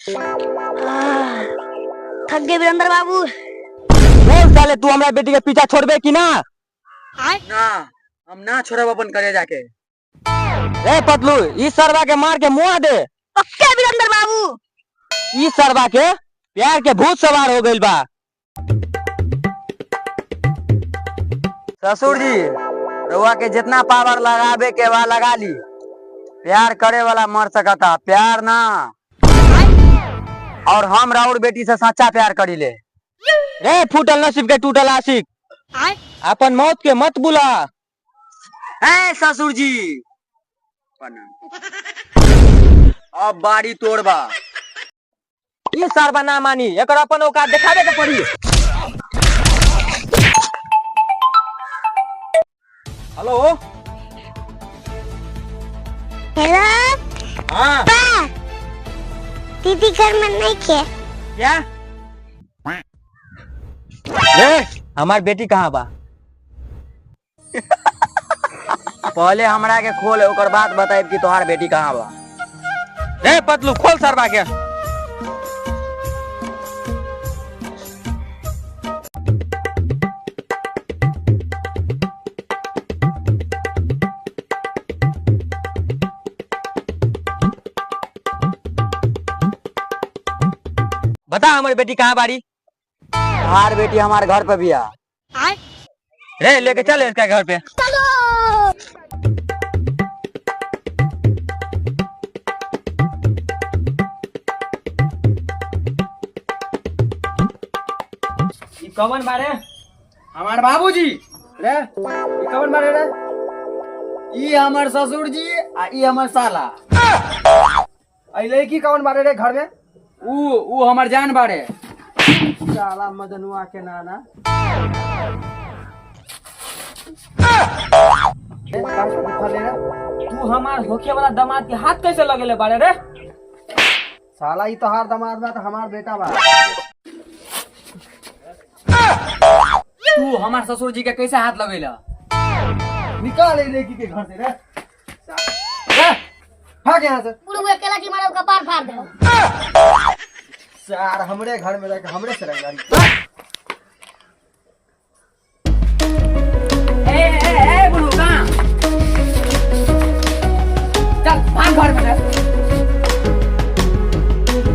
थक गए वीरेंद्र बाबू। बोल साले तू हमारा बेटी के पीछा छोड़बे कि ना? ना हम ना छोड़ब अपन करे जाके। ए पतलू इस सरवा के मार के मुआ दे। ओके वीरेंद्र बाबू। इस सरवा के प्यार के भूत सवार हो गइल बा। ससुर जी रउआ के जितना पावर लगावे के बा लगा ली। प्यार करे वाला मर सकता, प्यार ना। और हम राउर बेटी से सच्चा प्यार करी ले। रे फूटल नसीब के टूटल आशिक, अपन मौत के मत बुला। है ससुर जी अब बाड़ी तोड़बा। ई सरवा ना मानी, एकर अपन औकात दिखावे के पड़ी। हेलो हेलो हाँ दीदी घर में नहीं खे। क्या रे हमार बेटी कहाँ बा? पहले हमरा के खोल ओकर बाद बताइब कि तोहार बेटी कहाँ बा। रे पतलू खोल सरवा के। बता हमारी बेटी कहाँ बारी? तोहार बेटी हमारे घर पे भी आ। रे लेके चल इसका घर पे। कवन बारे हमार बाबूजी रे कवन बारे रे ई हमार ससुर जी आ ई हमार साला। आई लड़की कौन बारे रे घर में? ऊ हमार जान बारे। साला मदनुआ के नाना। तू हमार होखे वाला दामाद के हाथ कैसे लगेले बारे रे? साला ई तोहार दामाद बा त हमार बेटा बा। तू हमार ससुर जी के कैसे हाथ लगेला? निकाल ए लड़की के घर से रे। रे भाग यहाँ से। पूरे अकेला की मारो कपार फाड़ दे। सार हमरे घर में रहकर हमरे से रंगारी। ए बुढ़ू कहाँ? चल भाग घर में।